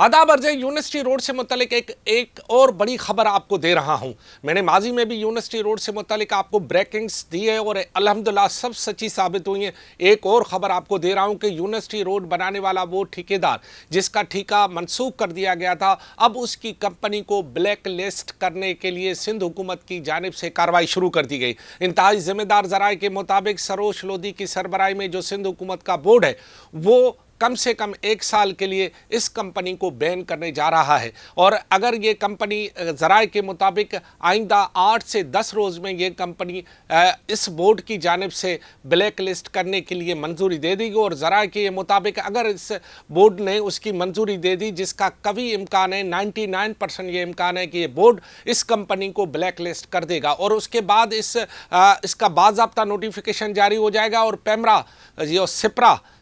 आदाब अर्ज़ university road से मुतल्लिक एक और बड़ी खबर आपको दे रहा हूं। मैंने माजी में भी यूनिवर्सिटी रोड से मुतल्लिक आपको ब्रेकिंग्स दी है और अल्हम्दुलिल्लाह सब सच्ची साबित हुई हैं। एक और ख़बर आपको दे रहा हूं कि यूनिवर्सिटी रोड बनाने वाला वो ठेकेदार जिसका ठेका मनसूख कर दिया गया था, अब उसकी कंपनी को ब्लैक लिस्ट करने के लिए सिंध हुकूमत की जानिब से कार्रवाई शुरू कर दी गई। इंतहाई ज़िम्मेदार ज़राए के मुताबिक सरोश लोधी की सरबराही में जो सिंध हुकूमत का बोर्ड है वो कम से कम 1 साल के लिए इस कंपनी को बैन करने जा रहा है। और अगर ये कंपनी ज़राए के मुताबिक आइंदा 8 से 10 रोज़ में ये कंपनी इस बोर्ड की जानिब से ब्लैक लिस्ट करने के लिए मंजूरी दे देगी और ज़राए के मुताबिक अगर इस बोर्ड ने उसकी मंजूरी दे दी, जिसका कभी इम्कान है, 99% ये इम्कान है कि ये बोर्ड इस कंपनी को ब्लैक लिस्ट कर देगा और उसके बाद इसका बाज़ाब्ता नोटिफिकेशन जारी हो जाएगा और पैमरा जो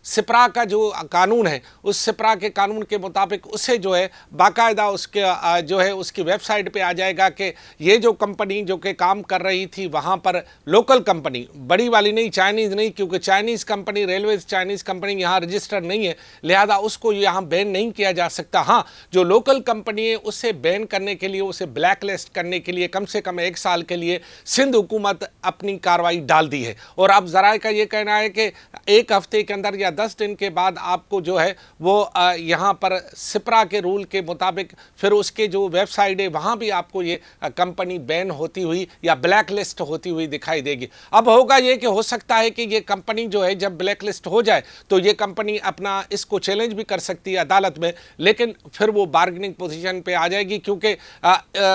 सिपरा का जो कानून है, उस सिपरा के कानून के मुताबिक उसे जो है बाकायदा उसके जो है उसकी वेबसाइट पे आ जाएगा कि ये जो कंपनी जो कि काम कर रही थी वहाँ पर लोकल कंपनी, बड़ी वाली नहीं, चाइनीज़ नहीं, क्योंकि Chinese company, railways Chinese company यहाँ रजिस्टर्ड नहीं है, लिहाजा उसको यहाँ बैन नहीं किया जा सकता। हाँ, जो लोकल कंपनी है उसे बैन करने के लिए, उसे ब्लैक लिस्ट करने के लिए कम से कम 1 साल के लिए सिंध हुकूमत अपनी कार्रवाई डाल दी है। और अब ज़राए का ये कहना है कि 1 हफ्ते के अंदर या 10 दिन के बाद आपको जो है वो यहाँ पर सिपरा के रूल के मुताबिक फिर उसके जो वेबसाइट है वहाँ भी आपको ये कंपनी बैन होती हुई या ब्लैक लिस्ट होती हुई दिखाई देगी। अब होगा ये कि हो सकता है कि ये कंपनी जो है जब ब्लैक लिस्ट हो जाए तो ये कंपनी अपना इसको चैलेंज भी कर सकती है अदालत में, लेकिन फिर वो बार्गेनिंग पोजीशन पे आ जाएगी, क्योंकि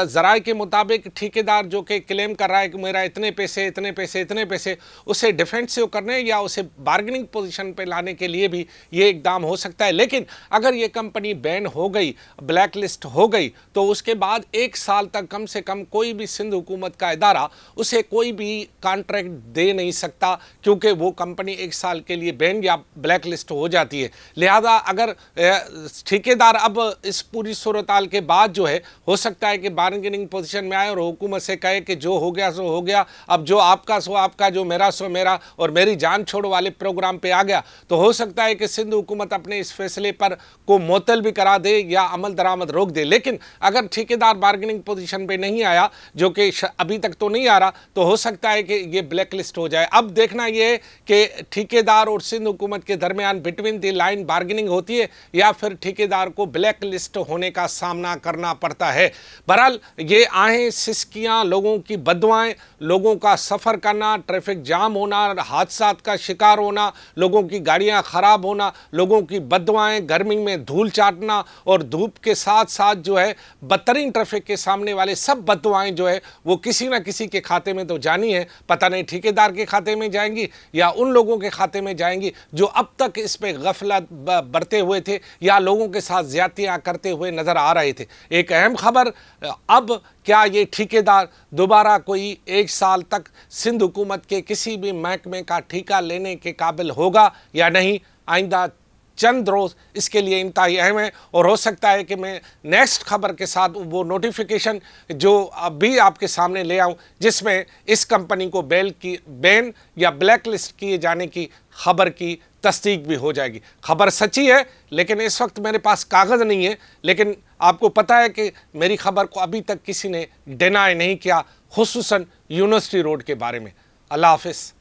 ज़राए के मुताबिक ठेकेदार जो कि क्लेम कर रहा है कि मेरा इतने पैसे इतने पैसे इतने पैसे, उसे डिफेंसिव करने या उसे बार्गेनिंग पोजीशन पे लाने के लिए भी ये इकदाम हो सकता है। लेकिन अगर ये कंपनी बैन हो गई, ब्लैक लिस्ट हो गई, तो उसके बाद 1 साल तक कम से कम कोई भी सिंध हुकूमत का इदारा उसे कोई भी कॉन्ट्रैक्ट दे नहीं सकता, क्योंकि वो कंपनी 1 साल के लिए बैन या ब्लैक लिस्ट हो जाती है। लिहाजा अगर ठेकेदार अब इस पूरी सूरत-हाल के बाद जो है हो सकता है कि बार्गेनिंग पोजीशन में आए और हुकूमत से कहे कि जो हो गया सो हो गया, अब जो आपका सो आपका, जो मेरा सो मेरा, और मेरी जान छोड़ो वाले प्रोग्राम पे आ गया, तो हो सकता है कि सिंध हुकूमत अपने इस फैसले पर को मुअत्तल भी करा दे या अमल दरामद रोक दे। लेकिन अगर ठेकेदार बार्गेनिंग पोजीशन पे नहीं आया, जो कि अभी तक तो नहीं आ रहा, तो हो सकता है कि ये ब्लैक लिस्ट हो जाए। अब देखना ये है कि ठेकेदार और सिंध हुकूमत के दरमियान बिटवीन द लाइन बार्गेनिंग होती है या फिर ठेकेदार को ब्लैक लिस्ट होने का सामना करना पड़ता है। बहरहाल ये आहें सिसकियाँ, लोगों की बददुआएं, लोगों का सफ़र करना, ट्रैफिक जाम होना, हादसात का शिकार होना, लोगों की गाड़ियाँ ख़राब होना, लोगों की बददुआएं, गर्मी में धूल चाटना और धूप के साथ साथ जो है बदतरीन ट्रैफिक के सामने वाले सब बददुआएं जो है वो किसी न किसी के खाते में तो जानी है। पता नहीं ठेकेदार के खाते में जाएंगी या उन लोगों के खाते में जाएंगी जो अब तक इस पे गफलत बरते हुए थे या लोगों के साथ ज्यादतियाँ करते हुए नज़र आ रहे थे। एक अहम खबर, अब क्या ये ठेकेदार दोबारा कोई 1 साल तक सिंध हुकूमत के किसी भी महकमे का ठेका लेने के काबिल होगा या नहीं? आइंदा चंद रोज़ इसके लिए इंतहाई अहम है और हो सकता है कि मैं नेक्स्ट खबर के साथ वो नोटिफिकेशन जो अभी आपके सामने ले आऊँ, जिसमें इस कंपनी को बैन या ब्लैक लिस्ट किए जाने की खबर की तस्दीक भी हो जाएगी। खबर सच्ची है, लेकिन इस वक्त मेरे पास कागज़ नहीं है, लेकिन आपको पता है कि मेरी खबर को अभी तक किसी ने डिनाई नहीं किया, खुसूसन यूनिवर्सिटी रोड के बारे में। अल्लाह हाफ़िज़।